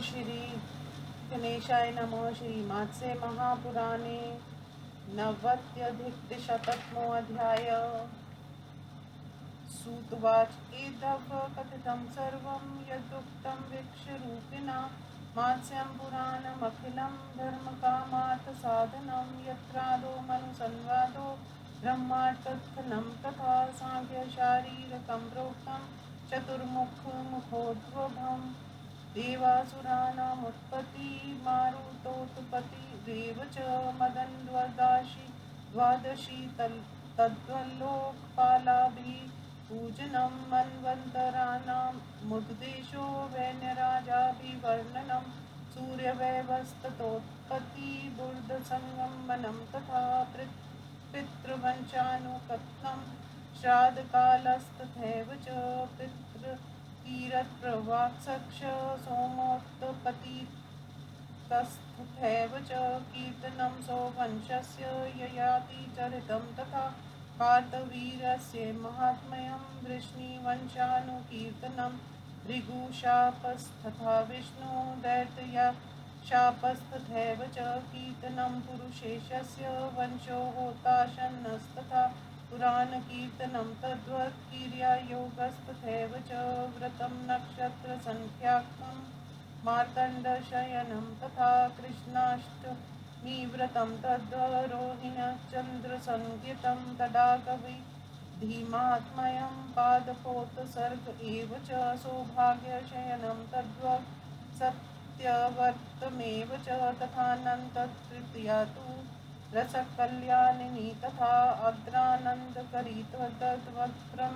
श्री गणेशाय नमः। श्रीमात्से महापुराणे नवत्यधिकशततमोऽध्याय। सूतवाच एतव कथितं सर्वं यदुक्तं वृक्षरूपिणा मात्स्यं पुराणमखिलं धर्मकामार्थसाधनं यत्रादो मनुसंवादो ब्रह्मार्थकथनं तथा सांख्यशारीरकं प्रोक्तं चतुर्मुखमुखोद्भवम् देवासुराणामुत्पत्ति मारुतोत्पत्तिरेव च मदन्वदाशि द्वादशी तद्वल्लोकपालाभिः पूजनं मन्वन्तराणामुपदेशो वैन्यराजाभिवर्णनं सूर्यवैवस्ततोत्पत्तिबुद्धसंगमनं तथा पितृवंशानुकथनं श्राद्धकालस्तथैव च पितृतीर्थप्रवाक्सक्ष सोमोत्पत्तितस्तथैव च कीर्तनं सौवंशस्य ययाति चरितं तथा कार्तवीर्यस्य माहात्म्यं वृष्णिवंशानुकीर्तनं भृगुशापस्तथा विष्णुदैत्यशापस्तथैव च कीर्तनं पुरुषेशस्य वंशो होताशन्नस्तथा पुराणकीर्तनं तद्वत् क्रियायोगस्तथैव च व्रतं नक्षत्रसंख्याकं मार्तण्डशयनं तथा कृष्णाष्टमीव्रतं तद्रोहिणीचन्द्रसंज्ञितं तडागविधिमाहात्म्यं पादपोत्सर्ग एव च सौभाग्यशयनं तद्वत् सत्यव्रतमेव च तथानन्ततृतीया तु रसकल्याणिनी तथा अद्रानन्दकरी तद्वक्त्रं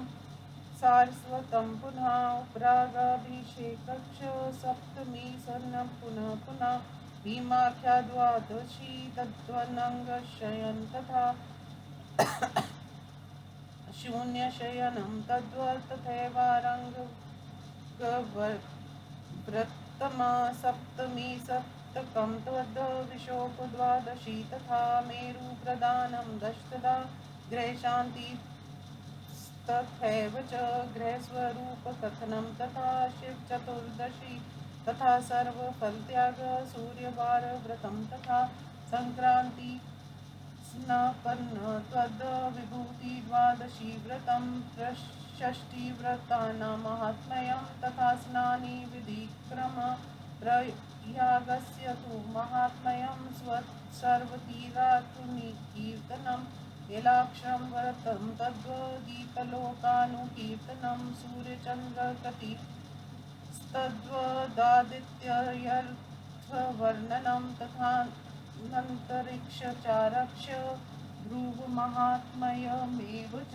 सारस्वतं पुनः उपरागाभिषेकक्ष सप्तमी सन्नं पुनः पुनः भीमाख्या द्वादशी तद्वनङ्गशयनं तथा शून्यशयनं तद्वत् तथैवारङ्गव्रतमा सप्तमी सप्तकं त्वद्विशोकद्वादशी तथा मेरुप्रदानं दशदा गृहशान्तिस्तथैव च गृहस्वरूपकथनं तथा शिवचतुर्दशी तथा सर्वफलत्याग सूर्यवारव्रतं तथा संक्रांति स्नापन्न त्वद्विभूतिद्वादशी व्रतं षष्टिव्रतानां माहात्म्यं तथा स्नानि विधिक्रम प्रयागस्य तु माहात्म्यं सर्वतीर्थानुकीर्तनं नीलाक्षरं व्रतं तद्वदीपलोकानुकीर्तनं सूर्यचन्द्रकटिस्तद्वदादित्यर्थवर्णनं तथानन्तरिक्षचारक्ष ध्रुवमाहात्म्यमेव च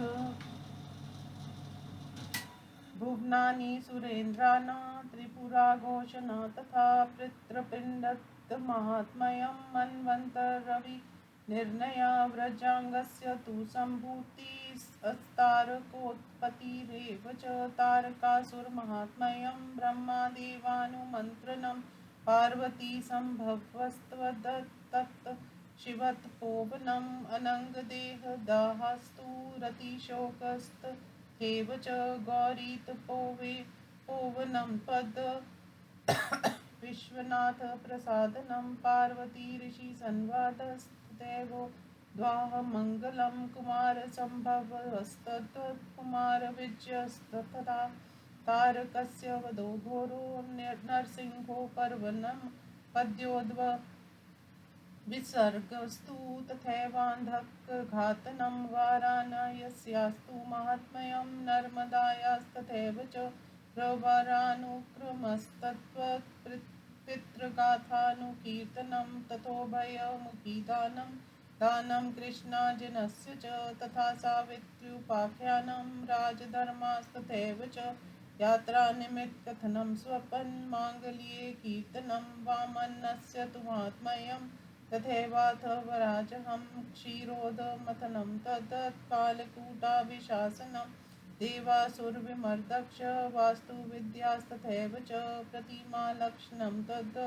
भुवनानि सुरेन्द्राणां त्रिपुराघोषण तथा पितृपिण्डमाहात्म्यं मन्वन्तरविनिर्णया व्रजाङ्गस्य तु सम्भूतिस्तारकोत्पत्तिरेव च तारकासुरमाहात्म्यं ब्रह्मदेवानुमन्त्रणं पार्वतीसम्भवस्त्वदत्तत् शिवतपोवनम् अनङ्गदेहदाहस्तु रतिशोकस्तथैव च गौरीतपोवनं पद विश्वनाथप्रसादनं पार्वतीऋषिसंवादस्तथैव द्वाहमङ्गलं कुमारसम्भवस्तत्कुमारविजयस्तथा तारकस्य वधो घोरो नरसिंहो पर्वणं पद्योद्व विसर्गस्तु तथैवान्धकघातनं वाराणस्यास्तु माहात्म्यं नर्मदायास्तथैव च प्रवरानुक्रमस्तत्त्वत् पितृगाथानुकीर्तनं तथोभयमुखीदानं दानं कृष्णार्जुनस्य च तथा सावित्र्युपाख्यानं राजधर्मास्तथैव च यात्रानिमित्तकथनं स्वपन्माङ्गल्ये कीर्तनं वामनस्य तु माहात्म्यं तथैवाथ वराजहं क्षीरोदमथनं तत्कालकूटाभिशासनं देवासुरविमर्दक्ष वास्तुविद्यास्तथैव च प्रतिमालक्षणं तद्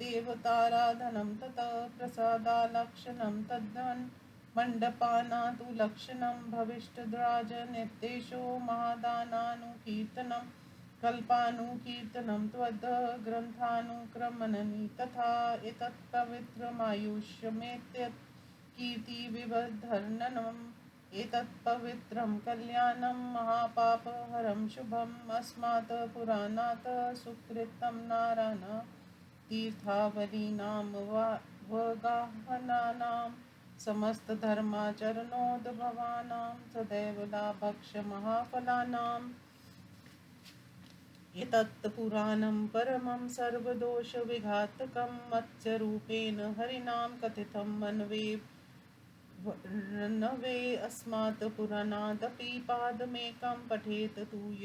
देवताराधनं ततः प्रसादालक्षणं तद्मण्डपानातुलक्षणं भविष्ठद्राजनिर्देशो महादानानुकीर्तनं कल्पानुकीर्तनं त्वद् ग्रन्थानुक्रमणनि तथा एतत् पवित्रमायुष्यमेतत् कीर्तिविवर्धनम् एतत् पवित्रं कल्याणं महापापहरं शुभम् अस्मात् पुराणात् सुकृतं नारायण तीर्थावलीनां वगाहनानां समस्तधर्माचरणोद्भवानां सदैव लाभक्षमहाफलानाम् एतत् पुराणं परमं सर्वदोषविघातकं मत्स्यरूपेण हरिणां कथितं मनवे अस्मात् पुराणादपि पादमेकं पठेत् तु य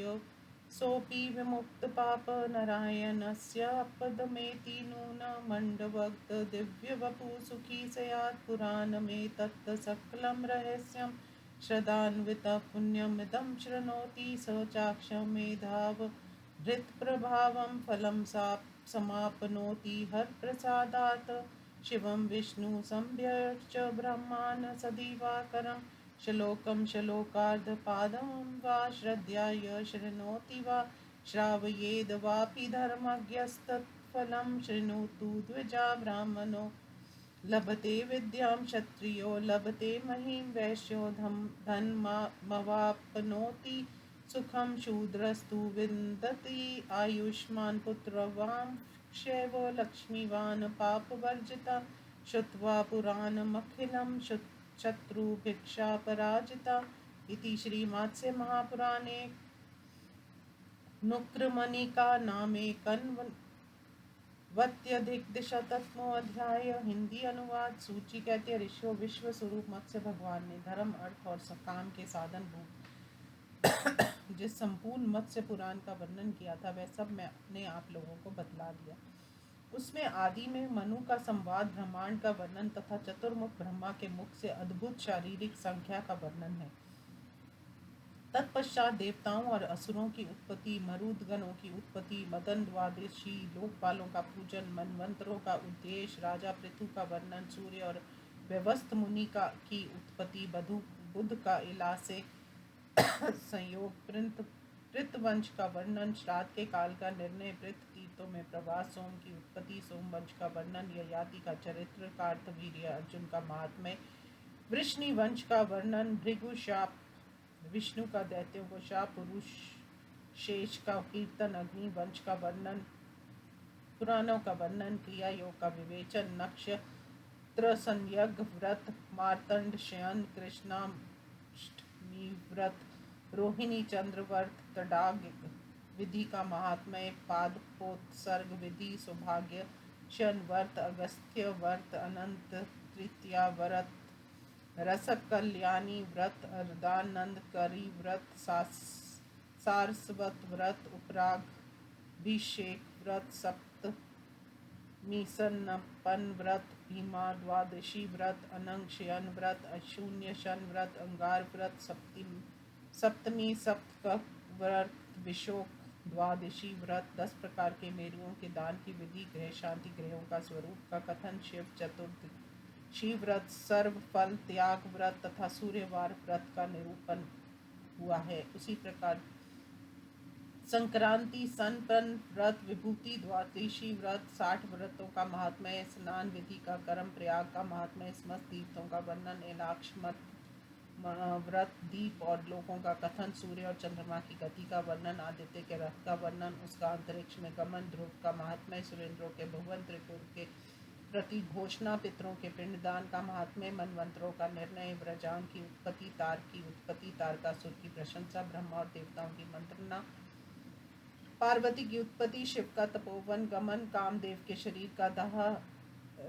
सोऽपि विमुक्तपापनरायणस्य पदमेति नूनमण्डवक्त दिव्यवपु सुखी स्यात् पुराणमेतत् सकलं रहस्यं श्रद्धान्वितः पुण्यमिदं शृणोति स चाक्षमेधाव हृत्प्रभावं फलं समाप्नोति हरप्रसादात् शिवं विष्णु संभ्यर्च ब्रह्मान् सदिवाकरं श्लोकं श्लोकार्धपादं वा श्रद्धया शृणोति वा श्रावयेद वापि धर्मज्ञस्तत्फलं शृणोतु द्विजा ब्राह्मणो लभते विद्यां क्षत्रियो लभते महीं वैश्यो धनमवाप्नोति सुखं शूद्रस्तु विन्दति आयुष्मान् पुत्रवां क्षैवो लक्ष्मीवान् पापवर्जिता श्रुत्वा पुराणमखिलं शत्रुभिक्षापराजिता इति श्रीमत्स्य महापुराणे नुक्रमणिका नामेकन्वत्यधिकशतमो अध्याय। हिंदी अनुवाद। सूची कहते हैं ऋषियों विश्व स्वरूप मत्स्य भगवान ने धर्म अर्थ और काम के साधन रूप जिस संपूर्ण मत्स्य पुराण का वर्णन किया था वह सब मैंने आप लोगों को बतला दिया। उसमें आदि में मनु का संवाद, ब्रह्मांड का वर्णन तथा चतुर्मुख ब्रह्मा के मुख से अद्भुत शारीरिक संख्या का वर्णन है। तत्पश्चात देवताओं और असुरों की उत्पत्ति, मरुदगणों की उत्पत्ति, मदन द्वादशी लोकपालों का पूजन, मनवंतरों का उद्देश्य, राजा पृथु का वर्णन, सूर्य और व्यवस्थ मुनि की उत्पत्ति, बुद्ध का इला से संयोग, पृथवंश का वर्णन, श्राद्ध के काल का निर्णय, पृथ तीर्थों में प्रवास, सोम की उत्पत्ति, सोमवंश का वर्णन, ययाति का चरित्र, कार्तवीर्य अर्जुन का महात्म्य, वृष्णि वंश का वर्णन, भृगु शाप, विष्णु का दैत्यों को शाप, पुरुष शेष का कीर्तन, अग्नि वंश का वर्णन, पुराणों का वर्णन, क्रिया योग का विवेचन, नक्षत्र संयज्ञ व्रत, मार्तंड शयन, कृष्णाष्टमी व्रत, रोहिणी चंद्र व्रत, तडाग विधि का महात्म्य, पादपोत्सर्ग विधि, सौभाग्य शन व्रत, अगस्त्य व्रत, अनंत तृतीया व्रत, रसक कल्याणी व्रत, अर्धानंदकरी व्रत, सारस्वत व्रत, उपराभिषेक व्रत, सप्तमीसन्नपन व्रत, भीमा द्वादशी व्रत, अनंग शयन व्रत, अशून्य शन व्रत, अंगार व्रत, सप्तमी सप्तक व्रत, विशोक द्वादशी व्रत, 10 प्रकार के मेरुओं के दान की विधि, ग्रह शांति ग्रहों का स्वरूप का कथन, शिव चतुर्दशी व्रत, सर्व फल त्याग व्रत तथा सूर्यवार व्रत का निरूपण हुआ है। उसी प्रकार संक्रांति, सनपन व्रत, विभूति द्वादशी व्रत, 60 व्रतों का महात्म्य, स्नान विधि का कर्म, प्रयाग का महात्म्य, समस्त तीर्थों का वर्णन, एलाक्षमत व्रत, दीप और लोकों का कथन, सूर्य और चंद्रमा की गति का वर्णन, आदित्य के रथ का वर्णन, उसका अंतरिक्ष में गमन, ध्रुव का महात्म्य, सुरेंद्रों के भुवन, त्रिपुर के प्रति घोषणा, पितरों के पिंडदान का महात्म्य, मनवंतरों का निर्णय, ब्रजान की उत्पत्ति, तार की उत्पत्ति, तारकासुर की प्रशंसा, ब्रह्मा और देवताओं की मंत्रणा, पार्वती की उत्पत्ति, शिव का तपोवन गमन, कामदेव के शरीर का दाह,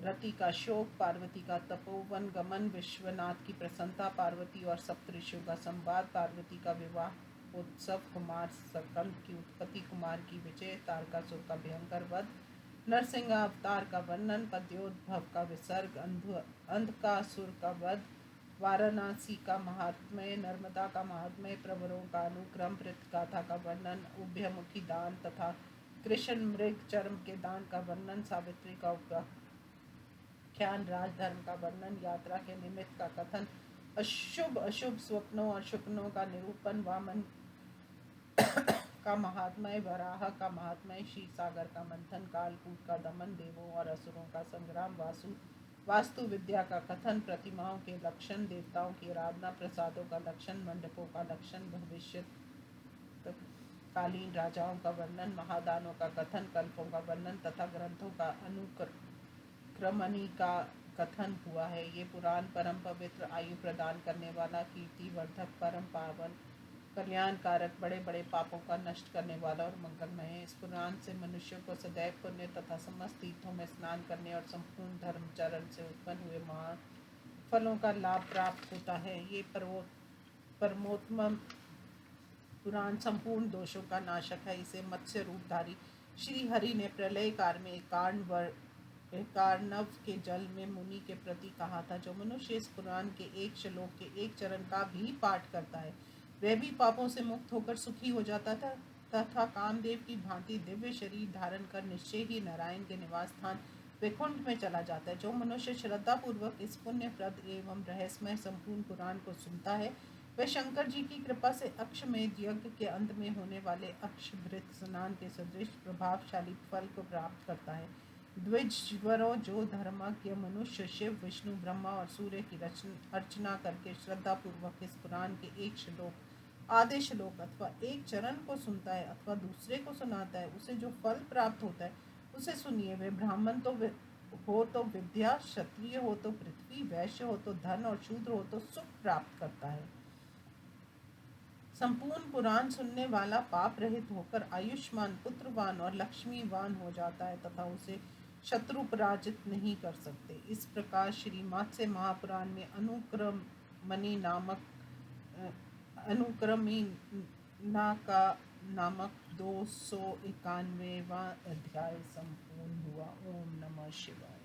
रति का शोक, पार्वती का तपोवन गमन, विश्वनाथ की प्रसन्नता, पार्वती और सप्तऋषियों का संवाद, पार्वती का विवाह उत्सव, कुमार सकंद की उत्पत्ति, कुमार की विजय, तारकासुर का भयंकर वध, नरसिंह अवतार का वर्णन, पद्योद्भव का विसर्ग, अंधकासुर का वध, वाराणसी का महात्म्य, नर्मदा का महात्म्य, प्रवरों का अनुक्रम, पृथगाथा का वर्णन, उभयमुखी दान तथा कृष्ण मृग चर्म के दान का वर्णन, सावित्री का उपाख्यान, राजधर्म का वर्णन, यात्रा के निमित्त का कथन, अशुभ अशुभ स्वप्नों और शुक्नों का निरूपण, वामन का महात्म्य, वराह का महात्म्य, क्षीर सागर का मंथन, कालकूट का दमन, देवों और असुरों का संग्राम, वास्तु विद्या का कथन, प्रतिमाओं के लक्षण, देवताओं की आराधना, प्रसादों का लक्षण, मंडपों का लक्षण, भविष्य कालीन राजाओं का वर्णन, महादानों का कथन, कल्पों का वर्णन तथा ग्रंथों का अनुक्रमणी का कथन हुआ है। ये पुराण परम पवित्र, आयु प्रदान करने वाला, कीर्ति वर्धक, परम पावन, कल्याण कारक, बड़े बड़े पापों का नष्ट करने वाला और मंगलमय है। इस पुराण से मनुष्यों को सदैव पुण्य तथा समस्त तीर्थों में स्नान करने और संपूर्ण धर्मचरण से उत्पन्न हुए महान फलों का लाभ प्राप्त होता है। ये परमोत्तम पुराण संपूर्ण दोषों का नाशक है। इसे मत्स्य रूपधारी श्री हरि ने प्रलय काल में कार्णव के जल में मुनि के प्रति कहा था। जो मनुष्य इस पुराण के एक श्लोक के एक चरण का भी पाठ करता है, वह भी पापों से मुक्त होकर सुखी हो जाता था तथा कामदेव की भांति दिव्य शरीर धारण कर निश्चय ही नारायण के निवास स्थान वैकुंठ में चला जाता है। जो मनुष्य श्रद्धा पूर्वक इस पुण्यप्रद एवं रहस्यमय संपूर्ण पुराण को सुनता है, वह शंकर जी की कृपा से अक्षमेध यज्ञ के अंत में होने वाले अक्षभृत स्नान के सदृश प्रभावशाली फल को प्राप्त करता है। द्विजवरों, जो धर्मज्ञ मनुष्य शिव, विष्णु, ब्रह्मा और सूर्य की अर्चना करके श्रद्धा पूर्वक इस पुराण के एक श्लोक, आधे श्लोक अथवा एक चरण को सुनता है अथवा दूसरे को सुनाता है, उसे जो फल प्राप्त होता है उसे सुनिए। वे ब्राह्मण हो तो विद्या, क्षत्रिय हो तो पृथ्वी, वैश्य हो तो धन और शूद्र हो तो सुख प्राप्त करता है। संपूर्ण पुराण सुनने वाला पाप रहित होकर आयुष्मान, पुत्रवान और लक्ष्मीवान हो जाता है तथा उसे शत्रु पराजित नहीं कर सकते। इस प्रकार श्री मात्स्य महापुराण में अनुक्रमिना का नामक 291वां अध्याय संपूर्ण हुआ। ओम नमः शिवाय।